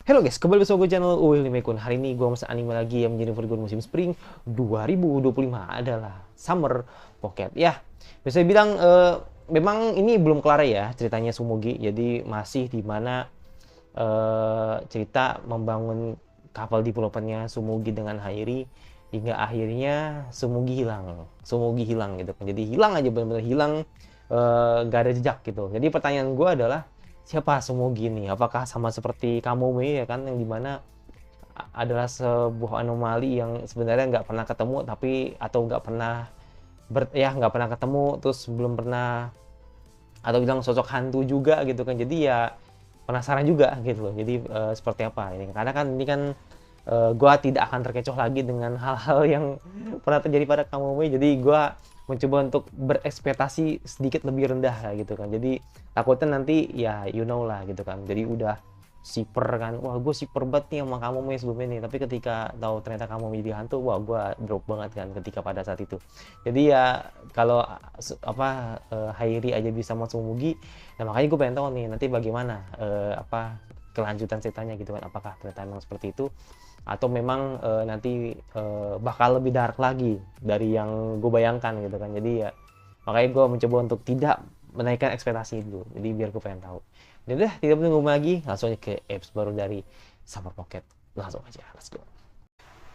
Halo guys, kembali bersama gue channel Uil Mekun. Hari ini gue masuk anime lagi yang menjadi favorit musim spring 2025 adalah Summer Pocket. Ya, bisa bilang memang ini belum kelar ya ceritanya Sumugi. Jadi masih di mana cerita membangun kapal developernya Sumugi dengan Hairi hingga akhirnya Sumugi hilang gitu kan. Jadi hilang aja, benar-benar hilang, gak ada jejak gitu. Jadi pertanyaan gue adalah siapa Sumugi ini? Apakah sama seperti Kamome ya kan, yang dimana adalah sebuah anomali yang sebenarnya nggak pernah ketemu, tapi atau nggak pernah nggak pernah ketemu, terus belum pernah, atau bilang sosok hantu juga gitu kan. Jadi ya penasaran juga gitu loh. Jadi seperti apa ini, karena kan ini kan gua tidak akan terkecoh lagi dengan hal-hal yang pernah terjadi pada Kamome. Jadi gua mencoba untuk berekspektasi sedikit lebih rendah gitu kan. Jadi takutnya nanti ya you know lah gitu kan. Jadi udah siper kan, wah gue siper banget nih sama Kamome sebelumnya nih, tapi ketika tahu ternyata Kamome jadi hantu, wah gue drop banget kan ketika pada saat itu. Jadi ya kalau Hairi aja bisa masuk Mugi, nah makanya gue pengen tahu nih nanti bagaimana kelanjutan ceritanya gitu kan. Apakah ternyata memang seperti itu, atau memang nanti bakal lebih dark lagi dari yang gue bayangkan gitu kan. Jadi ya makanya gue mencoba untuk tidak menaikkan ekspektasi dulu, jadi biar gue pengen tahu. Dan udah tidak menunggu lagi, langsung aja ke apps baru dari Summer Pocket. Langsung aja, let's go.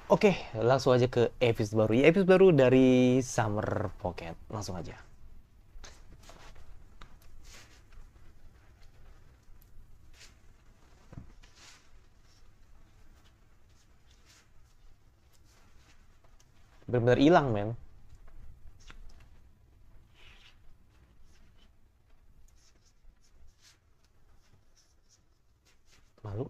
Oke, langsung aja ke episode baru. Ya, episode baru dari Summer Pocket. Langsung aja. Bener-bener hilang, men. Malu.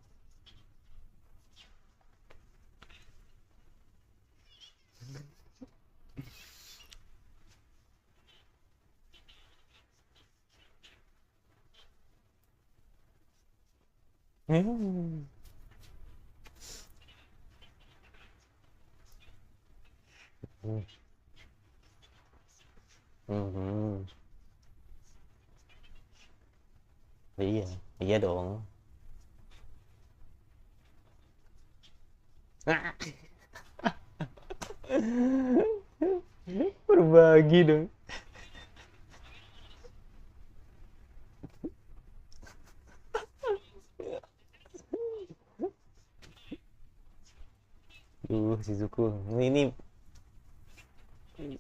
Hmm. Hmm. Hmm. Iya, iya dong. Berbagi dong. Shizuku. Ini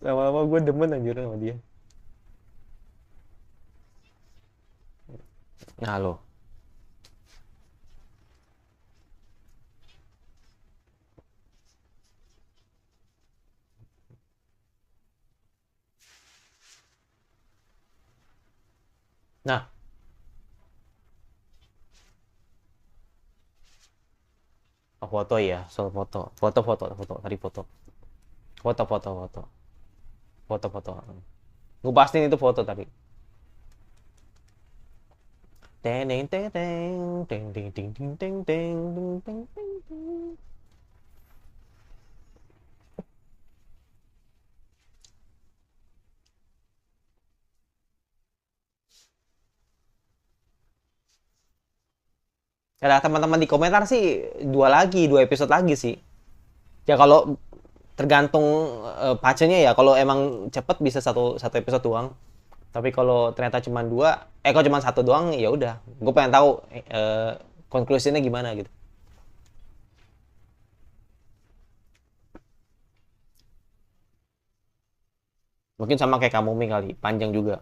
lama-lama gue demen anjir sama dia. Nah lo. Nah, foto ya, soal foto. Foto, tadi foto. Foto. Foto. Gue pastiin itu foto tadi. Teng teng teng teng teng teng teng teng teng teng teng teng. Kata teman-teman di komentar sih dua episode lagi sih. Ya kalau tergantung pacenya ya. Kalau emang cepet bisa satu episode doang. Tapi kalau ternyata cuma dua, kalau cuma satu doang, ya udah. Gue pengen tahu konklusinya gimana gitu. Mungkin sama kayak kamu Mi kali, panjang juga.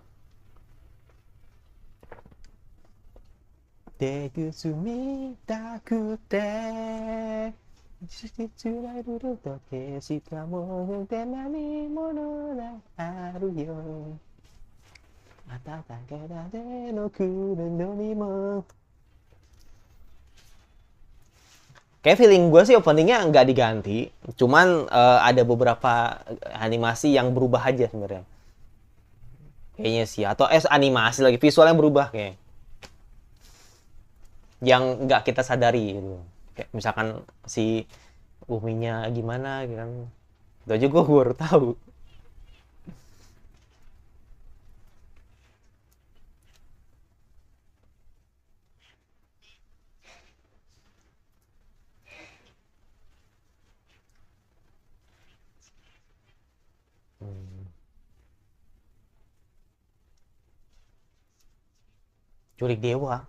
手ぐすみたくて辛いるだけしかもって何者があるよ暖かなでの来るのにも. Kayak feeling gue sih openingnya nggak diganti, cuman ada beberapa animasi yang berubah aja sebenarnya. Kayaknya sih, atau animasi lagi visualnya berubah kayak yang nggak kita sadari gitu. Kayak misalkan si Uminya gimana gitu kan. Itu aja gue baru tahu. Culik dewa.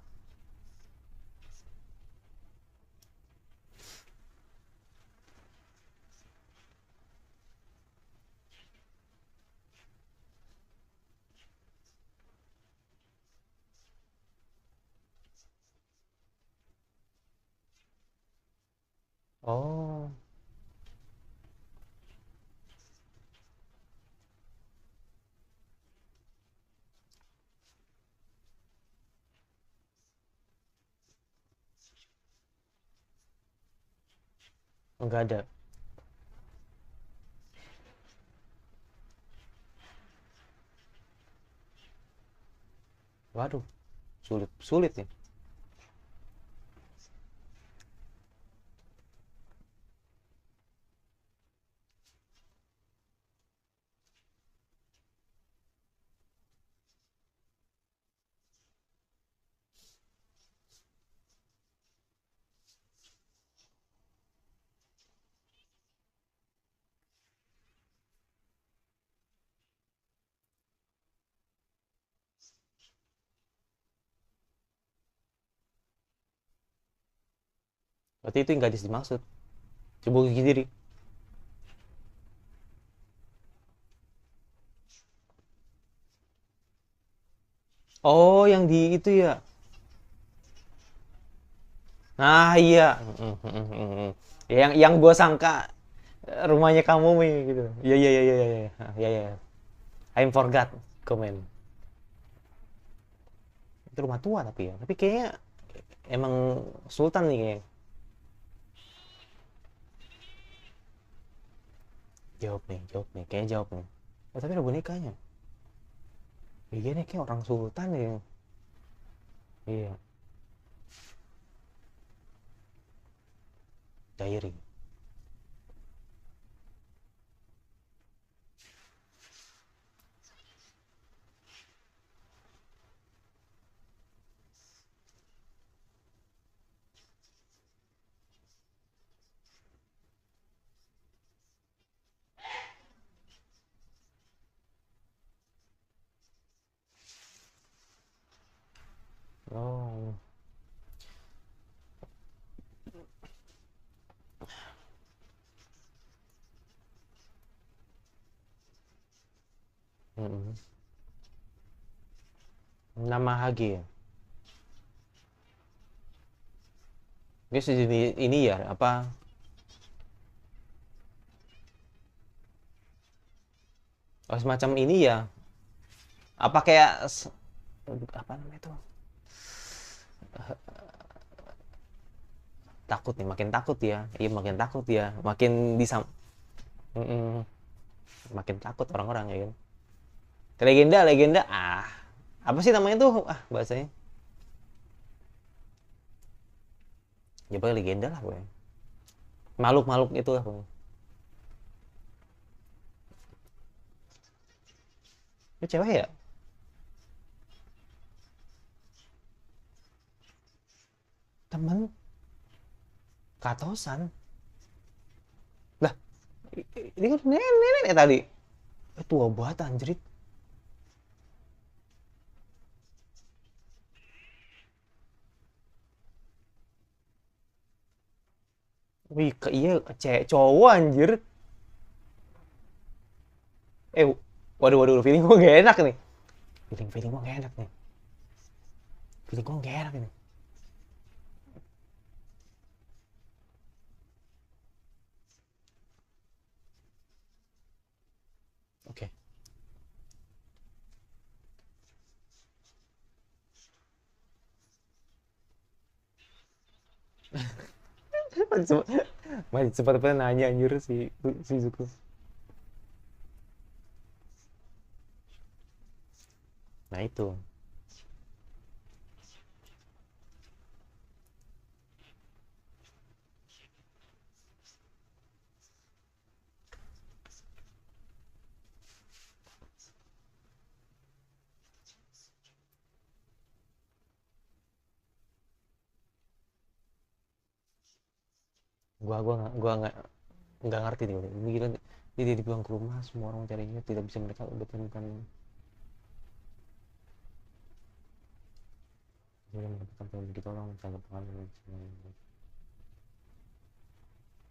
Oh, enggak ada. Waduh, sulit, sulit ya. Berarti itu yang gadis dimaksud. Coba gigi diri. Oh, yang di itu ya. Nah, iya. Yang gue sangka rumahnya kamu nih gitu. Iya, iya, iya, iya, iya. Iya, iya. I'm forgot comment. Itu rumah tua tapi ya. Tapi kayaknya emang sultan nih kayaknya. Jawab nih, jawab nih. Kayaknya jawab nih. Oh, tapi ada bonekanya. Iya nih kayak orang sultan ya. Iya, diary. Oh. Mm-mm. Nama Hage ya. Dia sejenis ini ya, apa? Oh, semacam ini ya. Apa kayak apa namanya itu? Takut nih, makin takut ya. Iya, makin takut ya. Makin disam. Mm-mm. Makin takut orang-orang ya kan. Legenda, legenda. Ah, apa sih namanya tuh? Ah, bahasanya. Ya pokoknya legenda lah gue. Makhluk-makhluk itu lah pokoknya. Itu cewek ya? Temen Katosan. Lah, ini kan nenek ya tadi. Tua banget anjrit. Wih, iya cewek cowok anjir. Eh, waduh, waduh, feeling gue gak enak nih. Feeling gue gak enak nih. Feeling gue gak enak nih. Oke. Masih sempat nanya anjir si Zuko. Nah itu. Gua nggak ngerti nih. Ini gila, dia dibuang ke rumah, semua orang mencarinya, tidak bisa mereka bertemukan. Belum mendapatkan film begitu tolong jangan lupakan.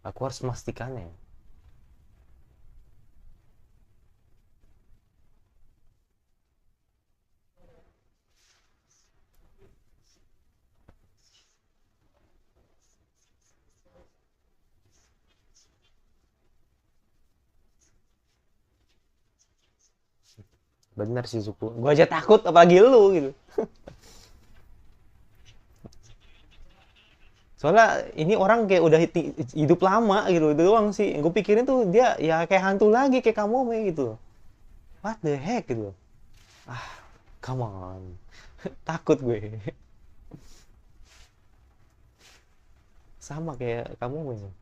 Aku harus memastikannya. Bener sih suku. Gua aja takut apalagi lu gitu. Soalnya ini orang kayak udah hidup lama gitu, itu doang sih. Gue pikirin tuh dia ya kayak hantu lagi kayak kamu gitu. What the heck gitu. Ah, come on. Takut gue. Sama kayak kamu gue.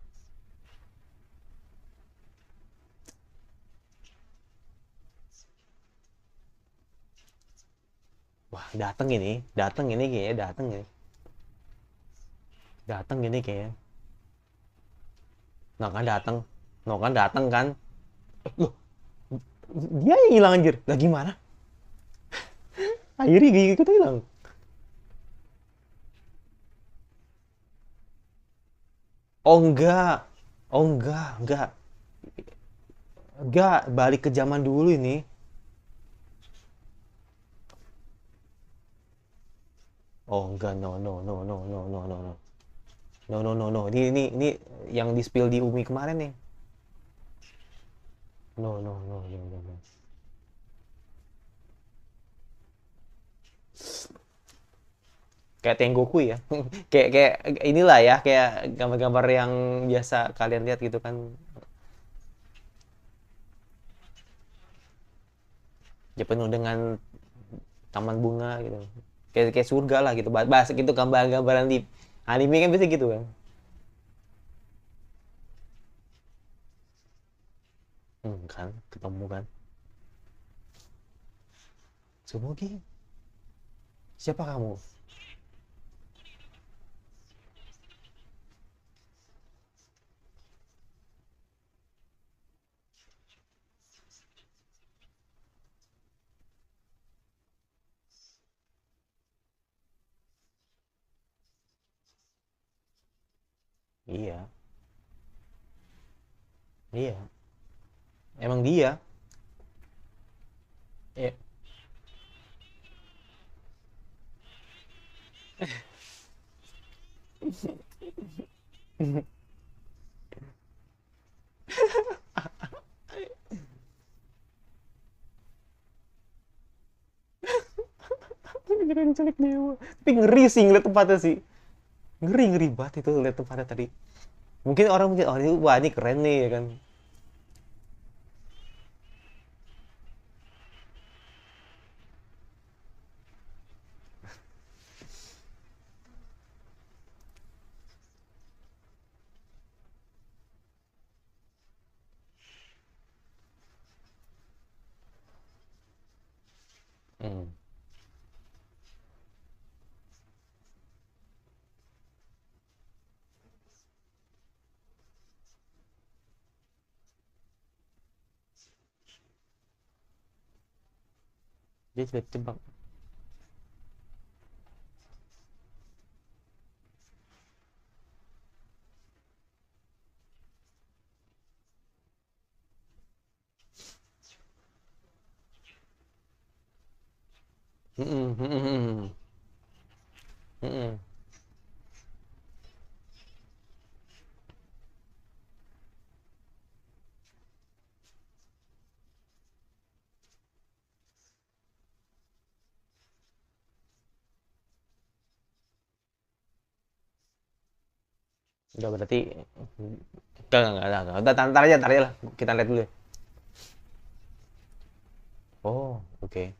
Wah, dateng ini kayaknya dateng ini. Dateng ini kayaknya. No kan dateng. No kan dateng kan. Loh, dia yang hilang anjir. Lah gimana? Akhirnya gigi kita hilang. Oh enggak. Oh enggak. Enggak, balik ke zaman dulu ini. Oh enggak, no. No. Ini yang di spill di Umi kemarin nih. No. Kayak Tengoku ya. Kayak inilah ya, kayak gambar-gambar yang biasa kalian lihat gitu kan. Ya penuh dengan taman bunga gitu. Kayak surga lah gitu. Bahasa gitu gambar-gambaran di anime kan biasa gitu kan. Kan ketemu kan. Sumugi, siapa kamu? Iya, iya. Emang dia. Ya. Jangan culik dewa. Tapi ngeri sih ngeliat tempatnya sih. Ngeri banget itu lihat tempatnya tadi. Mungkin orang mungkin oh ini wah ini keren nih ya kan. Hmm. Dia sudah jebak. Hmm. Udah berarti enggak. Udah tar aja lah. Kita lihat dulu. Oh, oke. Okay.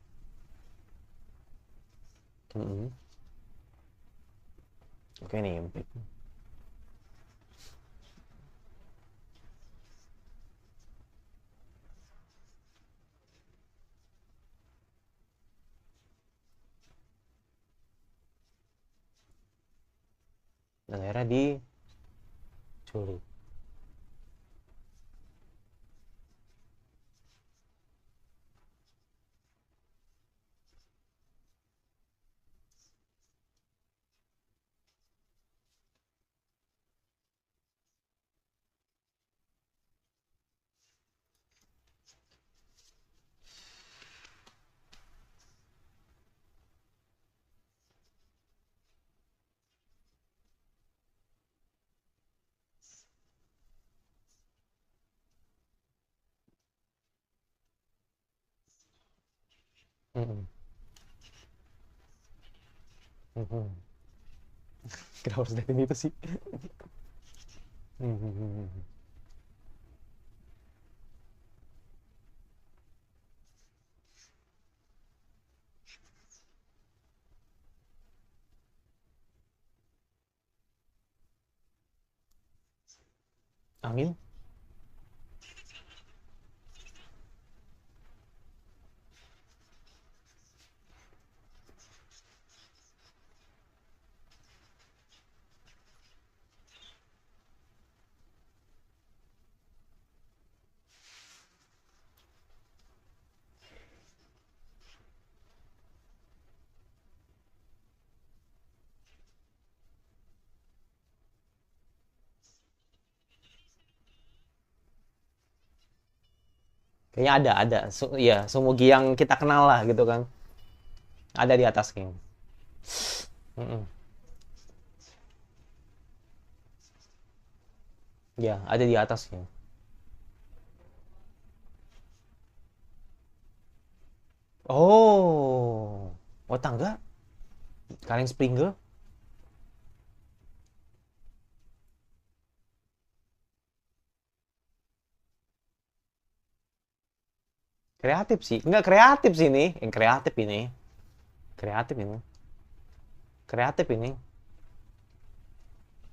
Oke nih. Dan akhirnya diculik. Mm-mm. Mm-mm. Kenapa harus liatin itu sih? Mm-mm. Angin? Kayaknya ada. Ya, Sumugi yang kita kenal lah gitu kan. Ada di atas King. Mm-mm. Ya, ada di atas King. Oh. Oh, tangga? Kaleng Springer? Kreatif sih. Enggak kreatif sih ini. Yang kreatif ini. Kreatif ini. Kreatif ini.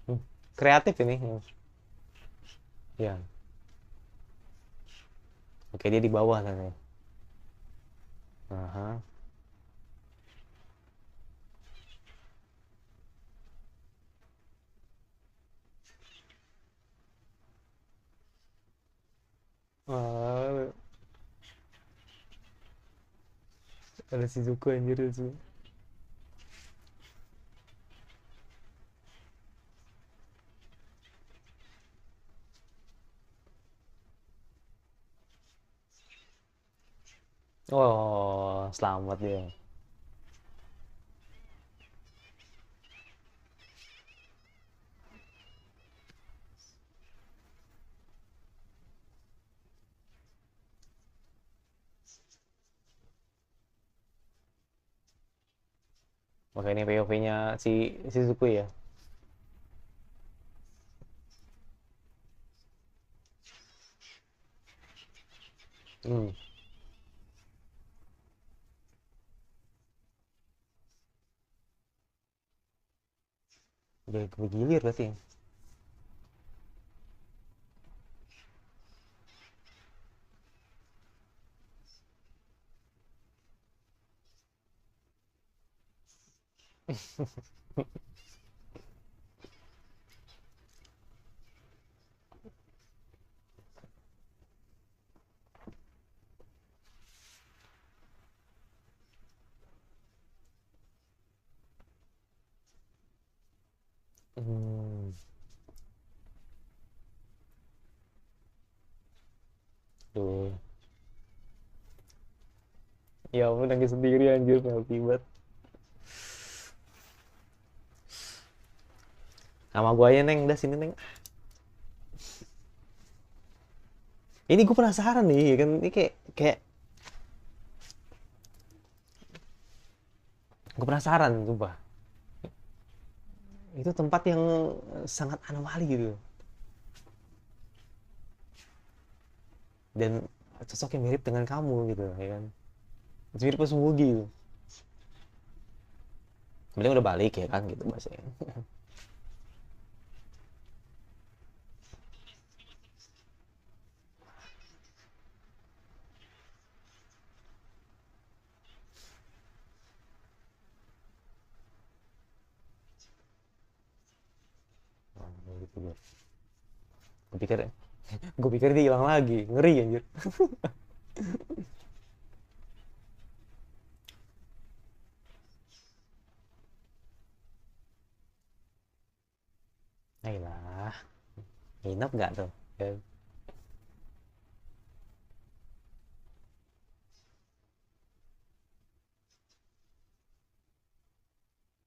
Hmm. Kreatif ini. Hmm. Ya. Oke, dia di bawah kan ya. Aha. Ah, ada Shizuku anjir itu. Oh, selamat dia. Oke, ini POV-nya si Shizuku ya. Hmm. Udah bergilir berarti. Hmm. Tuh. Ya ampun nangis sendiri anjir healthy banget. Sama gua aja Neng, udah sini Neng. Ini gue penasaran nih ya kan ini kayak kayak gue penasaran sumpah. Itu tempat yang sangat anomali gitu. Dan sosok yang mirip dengan kamu gitu ya kan. Mirip pas Mugi gitu. Kemudian udah balik ya kan gitu bahasanya. Oh, gitu gue. Gue pikir gue pikir dia hilang lagi. Ngeri anjir. Ayolah. Nginep nggak tuh? Ya.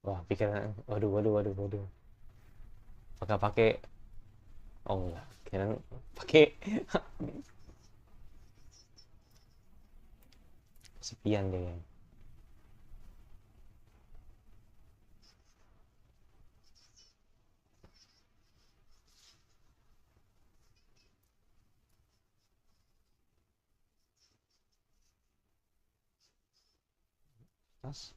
Wah, pikir waduh waduh waduh waduh. Apakah pakai oh enggak. Kira pakai sepian deh. atas.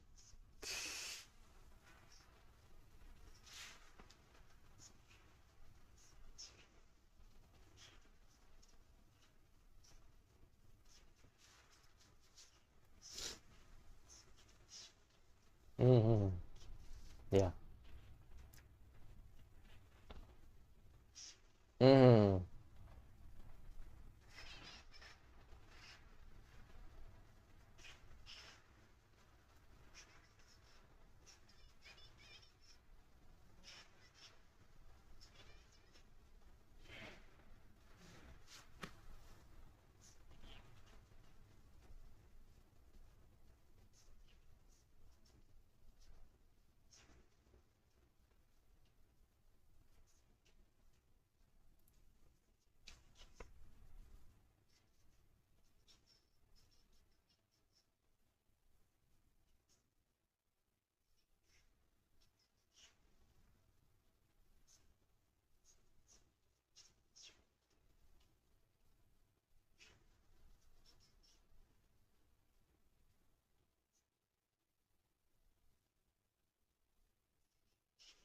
Hmm, ya. Hmm.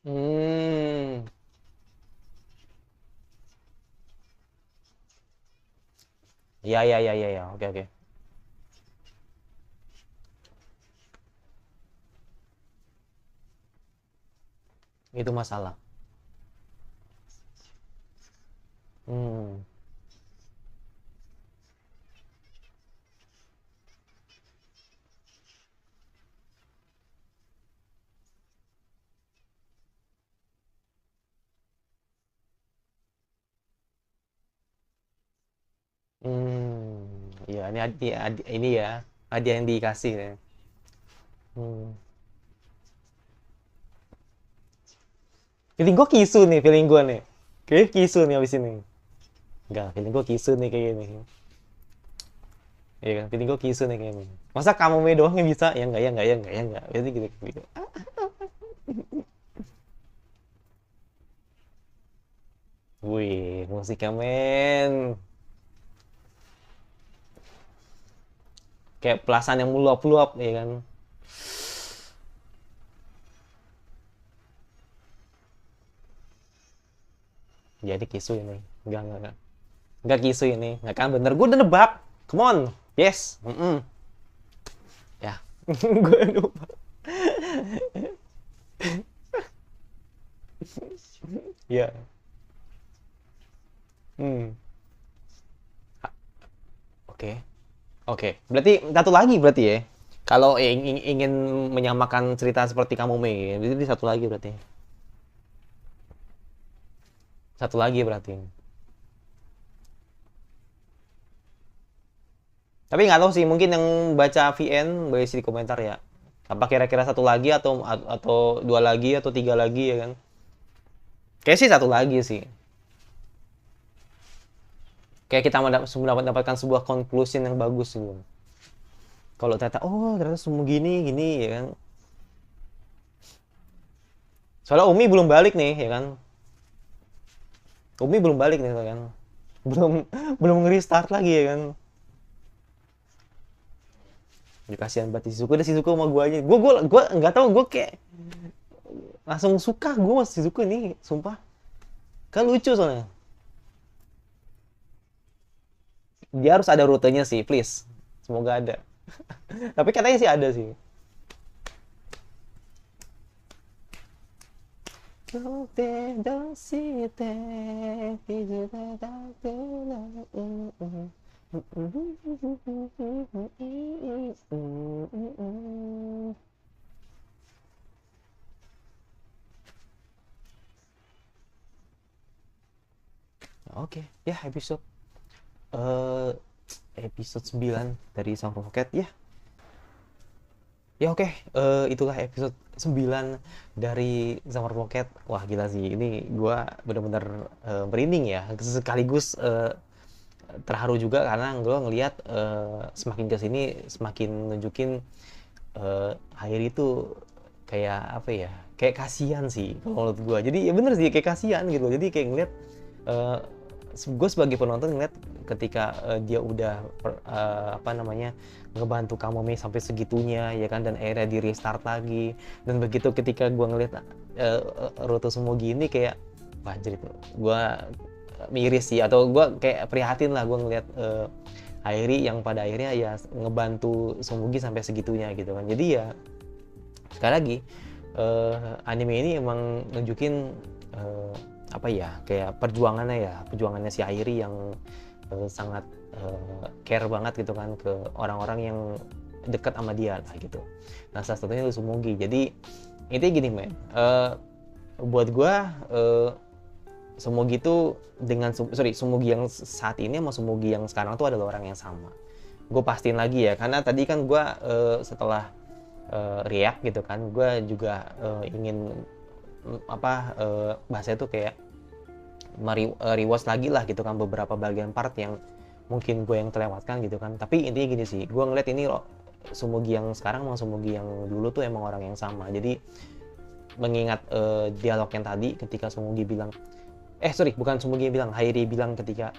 Hmm. Ya, ya, ya, ya, ya. Oke, oke. Itu masalah. Hmm. Hmm. Ya, ini ini ya. Hadiah yang dikasih ya. Hmm. Feeling gue kisu nih, feeling gue nih. Kayak kisu nih abis ini. Enggak, feeling gue kisu nih kayak gini. Iya kan, feeling gue kisu nih kayak gini. Masa kamu me doang yang bisa? Ya enggak, ya enggak, ya enggak, ya enggak. Jadi gitu, gitu. Wih, musiknya men. Kayak perasaan yang meluap-luap, ya kan. Jadi kisu ini. Enggak, enggak, enggak. Enggak kisu ini. Enggak kan bener. Gue udah nebak. Come on. Yes. Mm-mm. Ya. Gue nebak. Ya. Hmm. Oke. Oke. Berarti satu lagi berarti ya. Kalau ingin menyamakan cerita seperti kamu Mei, berarti satu lagi berarti. Satu lagi berarti. Tapi nggak tahu sih, mungkin yang baca VN boleh isi di komentar ya. Apa kira-kira satu lagi atau dua lagi atau tiga lagi ya kan? Kayak sih satu lagi sih. Kayak kita mendapatkan sebuah conclusion yang bagus gitu. Kalau ternyata ternyata semua gini gini ya kan. Soalnya Umi belum balik nih ya kan. Umi belum balik nih ya kan. Belum belum nge-restart lagi ya kan. Ya, kasihan banget si Zuko, udah si Zuko sama gue aja. Gue nggak tahu, gue kayak langsung suka gue sama si Zuko ini, sumpah. Kan lucu soalnya. Dia harus ada rutenya sih, please. Semoga ada. Tapi katanya sih ada sih. Oke, ya eh episode 9 dari Song Rocket ya. Ya oke, itulah episode 9 dari Summer Pocket. Wah gila sih, ini gua bener-bener merinding ya. Sekaligus terharu juga karena gua ngelihat semakin kesini semakin nunjukin Hairi itu kayak apa ya? Kayak kasihan sih kalau menurut gua. Jadi ya bener sih kayak kasihan gitu. Jadi kayak ngeliat eh, gue sebagai penonton ngeliat ketika dia udah apa namanya ngebantu Kamome sampai segitunya ya kan, dan akhirnya di restart lagi, dan begitu ketika gue ngeliat Roto Sumogi ini kayak wah jadi gue miris sih, atau gue kayak prihatin lah gue ngeliat Hairi yang pada akhirnya ya ngebantu Sumugi sampai segitunya gitu kan. Jadi ya sekali lagi anime ini emang nunjukin apa ya, kayak perjuangannya si Hairi yang sangat care banget gitu kan ke orang-orang yang dekat sama dia lah gitu. Nah salah satunya itu Sumugi. Jadi intinya gini men, buat gua Sumugi itu dengan Sumugi yang saat ini sama Sumugi yang sekarang tuh adalah orang yang sama. Gue pastiin lagi ya, karena tadi kan gue setelah react gitu kan, gue juga ingin bahasa itu kayak rewatch lagi lah gitu kan beberapa bagian part yang mungkin gue yang terlewatkan gitu kan. Tapi intinya gini sih, gue ngeliat ini Sumugi yang sekarang sama Sumugi yang dulu tuh emang orang yang sama. Jadi mengingat dialog yang tadi ketika Sumugi bilang bukan Sumugi bilang, Hairi bilang ketika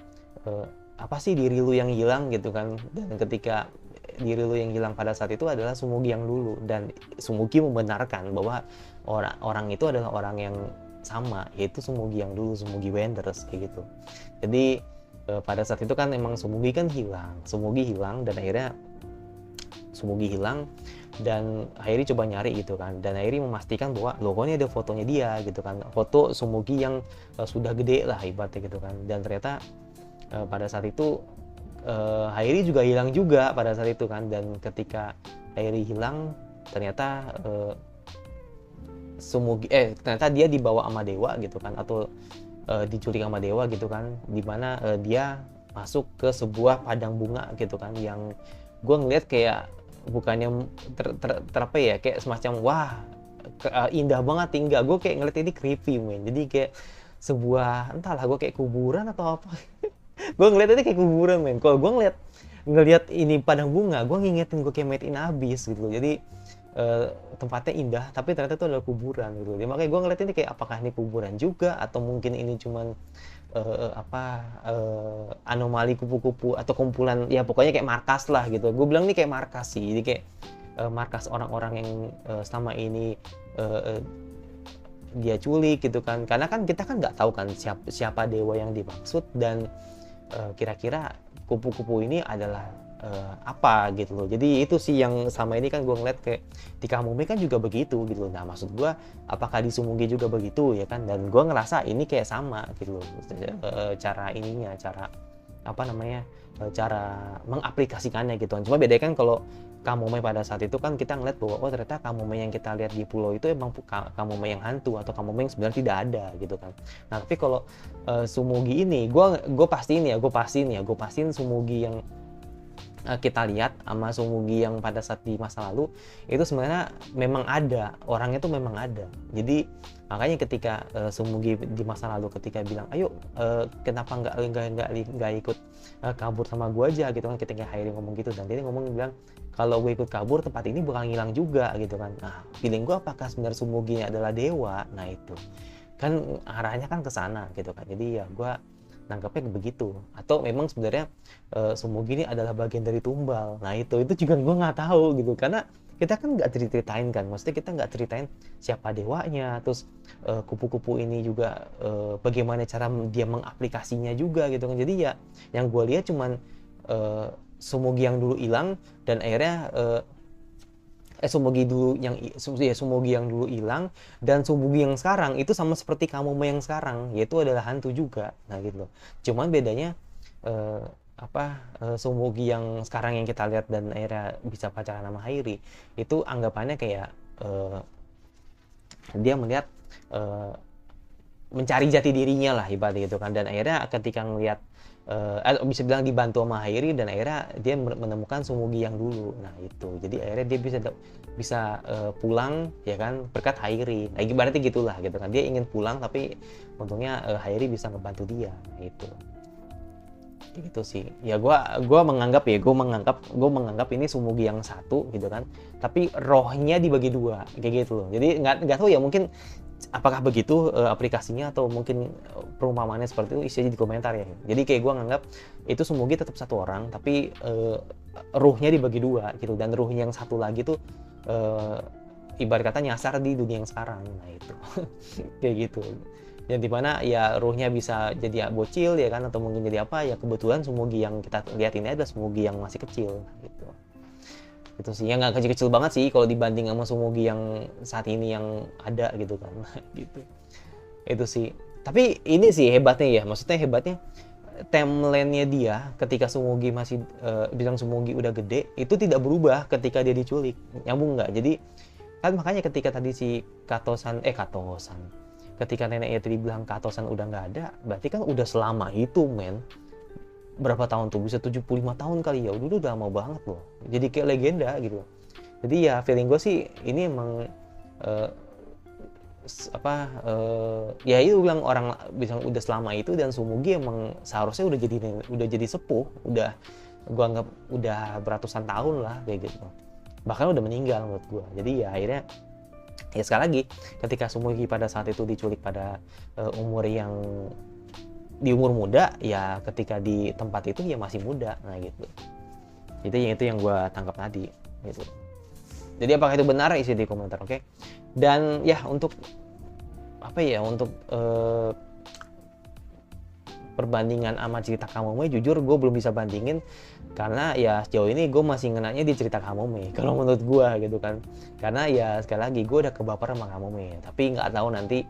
apa sih diri lu yang hilang gitu kan, dan ketika diri lu yang hilang pada saat itu adalah Sumugi yang dulu, dan Sumugi membenarkan bahwa orang itu adalah orang yang sama, yaitu Sumugi yang dulu, Sumugi Wenders kayak gitu. Jadi pada saat itu kan emang Sumugi hilang dan akhirnya Sumugi hilang dan Hairi coba nyari gitu kan, dan Hairi memastikan bahwa logonya ada fotonya dia gitu kan, foto Sumugi yang sudah gede lah ibaratnya gitu kan. Dan ternyata pada saat itu Hairi juga hilang juga pada saat itu kan, dan ketika Hairi hilang ternyata ternyata dia dibawa sama dewa gitu kan, atau diculik sama dewa gitu kan, dimana dia masuk ke sebuah padang bunga gitu kan, yang gue ngeliat kayak bukannya apa ya, kayak semacam wah indah banget, tinggal gue kayak ngeliat ini creepy men. Jadi kayak sebuah entahlah, gue kayak kuburan atau apa gue ngeliat ini kayak kuburan men. Kalau gue ngeliat ini padang bunga, gue ngingetin gue kayak Made in Abyss gitu. Jadi tempatnya indah tapi ternyata itu adalah kuburan gitu. Jadi makanya gue ngeliat ini kayak apakah ini kuburan juga, atau mungkin ini cuman anomali kupu-kupu atau kumpulan, ya pokoknya kayak markas lah gitu. Gue bilang ini kayak markas sih, jadi kayak markas orang-orang yang selama ini dia culik gitu kan, karena kan kita kan nggak tahu kan siapa dewa yang dimaksud, dan kira-kira kupu-kupu ini adalah apa gitu loh. Jadi itu sih yang sama ini kan gue ngeliat kayak di Kamome kan juga begitu gitu loh. Nah maksud gue apakah di Sumugi juga begitu ya kan, dan gue ngerasa ini kayak sama gitu loh, cara ininya, cara apa namanya, cara mengaplikasikannya gitu kan. Cuma beda kan kalau Kamome pada saat itu kan kita ngeliat bahwa oh ternyata Kamome yang kita lihat di pulau itu emang Kamome yang hantu, atau Kamome yang sebenarnya tidak ada gitu kan. Nah tapi kalau Sumugi ini gue pastiin Sumugi yang kita lihat sama Sumugi yang pada saat di masa lalu itu sebenarnya memang ada, orangnya tuh memang ada. Jadi makanya ketika Sumugi di masa lalu ketika bilang ayo kenapa nggak ikut kabur sama gua aja gitu kan, ketika Hairi ngomong gitu, dan dia bilang kalau gue ikut kabur tempat ini bakal ngilang juga gitu kan. Nah feeling gua apakah sebenarnya Sumugi adalah dewa, nah itu kan arahnya kan ke sana gitu kan. Jadi ya gua nangkepnya begitu, atau memang sebenarnya Sumugi ini adalah bagian dari tumbal. Nah itu juga gue nggak tahu gitu, karena kita kan nggak ceritain kan, maksudnya kita nggak ceritain siapa dewanya, terus kupu-kupu ini juga bagaimana cara dia mengaplikasinya juga gitu kan. Jadi ya yang gue lihat cuman Sumugi yang dulu hilang, dan akhirnya Sumugi yang dulu hilang, dan Sumugi yang sekarang itu sama seperti Kamome yang sekarang, yaitu adalah hantu juga. Nah gitu loh. Cuman bedanya Sumugi yang sekarang yang kita lihat dan akhirnya bisa pacaran sama Hairi itu anggapannya kayak dia melihat mencari jati dirinya lah ibaratnya gitu kan, dan akhirnya ketika ngelihat bisa bilang dibantu sama Hairi, dan akhirnya dia menemukan Sumugi yang dulu. Nah itu jadi akhirnya dia bisa pulang ya kan berkat Hairi. Nah berarti gitulah gitu kan, dia ingin pulang tapi untungnya Hairi bisa ngebantu dia. Nah, itu gitu sih ya. Gue menganggap ini Sumugi yang satu gitu kan, tapi rohnya dibagi dua kayak gitu loh. Jadi nggak tahu ya, mungkin apakah begitu aplikasinya, atau mungkin perumpamaannya seperti itu, isi aja di komentar ya. Jadi kayak gue nganggap itu Sumugi tetap satu orang, tapi ruhnya dibagi dua gitu, dan ruhnya yang satu lagi tuh ibarat kata nyasar di dunia yang sekarang. Nah itu kayak gitu, yang dimana ya ruhnya bisa jadi bocil ya kan, atau mungkin jadi apa ya. Kebetulan Sumugi yang kita lihat ini adalah Sumugi yang masih kecil gitu. Itu sih yang nggak kecil-kecil banget sih kalau dibanding sama Sumugi yang saat ini yang ada gitu kan. Gitu itu sih. Tapi ini sih hebatnya ya, maksudnya hebatnya timeline-nya dia ketika Sumugi masih bilang Sumugi udah gede, itu tidak berubah ketika dia diculik. Nyambung nggak? Jadi kan makanya ketika tadi si Katosan ketika neneknya tadi bilang Katosan udah nggak ada, berarti kan udah selama itu men. Berapa tahun tuh? Bisa 75 tahun kali ya, udah lama banget loh. Jadi kayak legenda gitu. Jadi ya feeling gue sih ini emang ya itu bilang orang bisa udah selama itu, dan Sumugi emang seharusnya udah jadi sepuh, udah gue anggap udah beratusan tahun lah kayak gitu. Bahkan udah meninggal menurut gue. Jadi ya akhirnya ya sekali lagi, ketika Sumugi pada saat itu diculik pada umur muda, ya ketika di tempat itu ya masih muda. Nah gitu. Jadi itu yang gue tangkap tadi gitu. Jadi apakah itu benar, isi di komentar, oke? Dan ya untuk perbandingan sama cerita Kamome, jujur gue belum bisa bandingin, karena ya sejauh ini gue masih ngenanya di cerita Kamome kalau menurut gue gitu kan. Karena ya sekali lagi gue udah kebaper sama Kamome, tapi nggak tahu nanti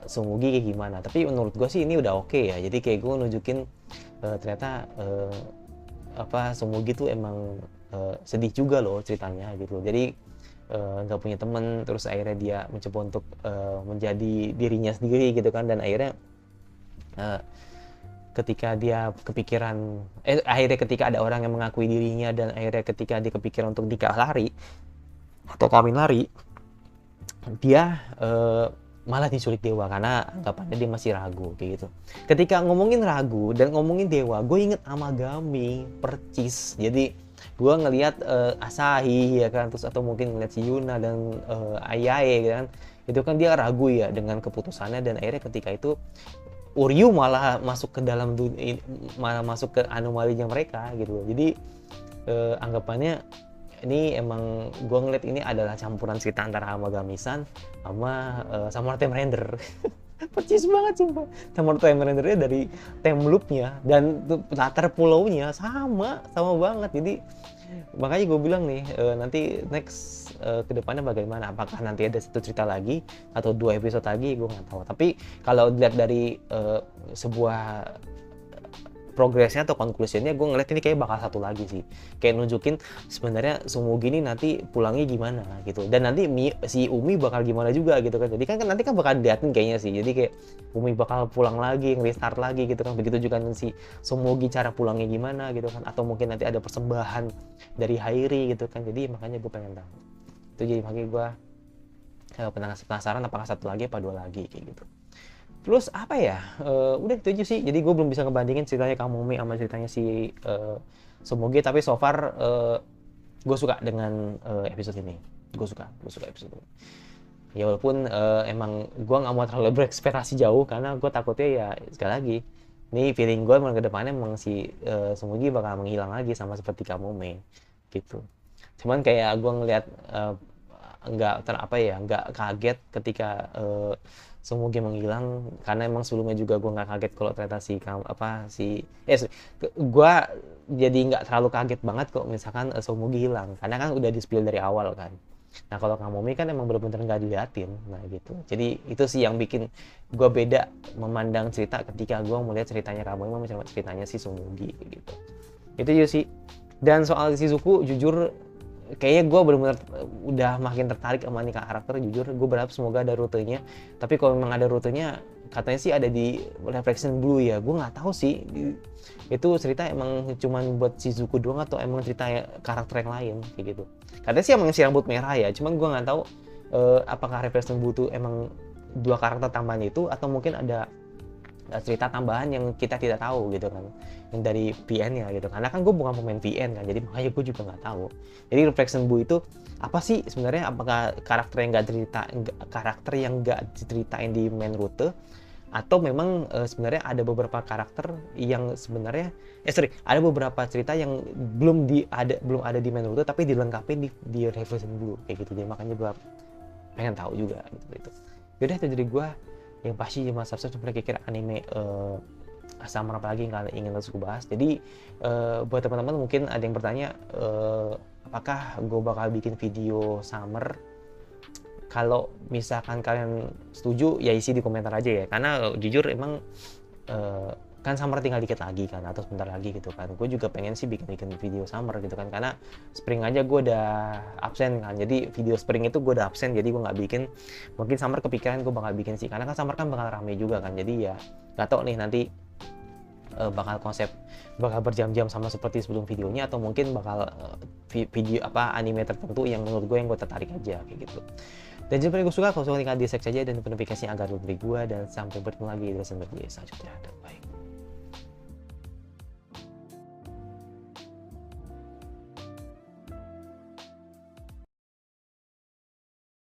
Sumugi kayak gimana. Tapi menurut gue sih ini udah oke ya. Jadi kayak gue nunjukin ternyata Sumugi tuh emang sedih juga loh ceritanya gitu. Jadi nggak punya temen, terus akhirnya dia mencoba untuk menjadi dirinya sendiri gitu kan, dan akhirnya ketika dia kepikiran akhirnya ketika ada orang yang mengakui dirinya, dan akhirnya ketika dia kepikiran untuk nikah lari atau kawin lari, dia malah diculik dewa karena anggapannya dia masih ragu kayak gitu. Ketika ngomongin ragu dan ngomongin dewa, gue inget Amagami, Percis. Jadi gue ngelihat Asahi ya kan, terus atau mungkin ngeliat si Yuna dan Ayae gitu kan. Itu kan dia ragu ya dengan keputusannya, dan akhirnya ketika itu Uryu malah masuk ke dalam malah masuk ke anomalinya mereka gitu. Jadi anggapannya ini emang gue ngeliat ini adalah campuran cerita antara Amagami-san sama Samurai Time Render. Percis banget sumpah. Samurai Time Render-nya dari time loop-nya dan latar pulaunya sama banget. Jadi makanya gue bilang nih nanti next kedepannya bagaimana, apakah nanti ada satu cerita lagi atau 2 episode lagi, gue nggak tahu. Tapi kalau dilihat dari sebuah progresnya atau conclusionnya, gue ngeliat ini kayak bakal satu lagi sih, kayak nunjukin sebenarnya Sumugi ini nanti pulangnya gimana gitu, dan nanti si Umi bakal gimana juga gitu kan. Jadi kan nanti kan bakal diliatin kayaknya sih, jadi kayak Umi bakal pulang lagi, nge-restart lagi gitu kan. Begitu juga si Sumugi cara pulangnya gimana gitu kan, atau mungkin nanti ada persembahan dari Hairi gitu kan. Jadi makanya gue pengen tahu itu, jadi makanya gue penasaran apakah satu lagi apa 2 lagi kayak gitu. Terus apa ya, udah itu aja sih. Jadi gue belum bisa ngebandingin ceritanya Kamome sama ceritanya si Sumugi, tapi so far gue suka dengan episode ini. Gue suka episode ini. Ya walaupun emang gue nggak mau terlalu berekspektasi jauh, karena gue takutnya ya sekali lagi, ini feeling gue emang kedepannya emang si Sumugi bakal menghilang lagi sama seperti Kamome gitu. Cuman kayak gue ngeliat nggak kaget ketika Sumugi menghilang, karena emang sebelumnya juga gue nggak kaget kalau ternyata gue jadi nggak terlalu kaget banget kok misalkan Sumugi hilang, karena kan udah di-spill dari awal kan. Nah kalau Kamome kan emang bener-bener nggak diliatin, nah gitu. Jadi itu sih yang bikin gue beda memandang cerita ketika gue melihat ceritanya Kamome sama ceritanya si Sumugi gitu. Itu juga sih. Dan soal Shizuku, jujur kayaknya gue benar-benar udah makin tertarik sama nih karakter. Jujur gue berharap semoga ada rutenya, tapi kalau memang ada rutenya katanya sih ada di Reflection Blue ya. Gue nggak tahu sih itu cerita emang cuman buat Shizuku doang atau emang cerita karakter yang lain kayak gitu. Katanya sih emang si rambut merah ya, cuman gue nggak tahu apakah Reflection Blue tuh emang 2 karakter tambahan itu, atau mungkin ada cerita tambahan yang kita tidak tahu gitu kan, yang dari VN-nya gitu. Karena kan gue bukan pemain VN kan, jadi makanya gue juga nggak tahu. Jadi Reflection Blue itu apa sih sebenarnya? Apakah karakter yang nggak diceritain di main rute, atau memang sebenarnya ada beberapa karakter yang sebenarnya ada beberapa cerita yang belum ada di main rute tapi dilengkapi di Reflection Blue kayak gitu. Jadi makanya gue pengen tahu juga gitu. Yaudah itu dari gue, yang pasti cuma subscribe sampai kira-kira anime Summer apa lagi yang kalian ingin terus gue bahas. Jadi buat teman-teman mungkin ada yang bertanya apakah gue bakal bikin video Summer. Kalau misalkan kalian setuju ya isi di komentar aja ya, karena jujur emang kan Summer tinggal dikit lagi kan, atau sebentar lagi gitu kan. Gue juga pengen sih bikin video Summer gitu kan, karena Spring aja gue udah absen kan, jadi video Spring itu gue udah absen, jadi gue nggak bikin. Mungkin Summer kepikiran gue bakal bikin sih, karena kan Summer kan bakal rame juga kan, jadi ya nggak tau nih nanti bakal berjam-jam sama seperti sebelum videonya, atau mungkin bakal video anime tertentu yang menurut gue tertarik aja kayak gitu. Dan jika gue suka, kalau suka tinggal di like saja dan notifikasinya agar lebih gue, dan sampai bertemu lagi di video selanjutnya. Bye.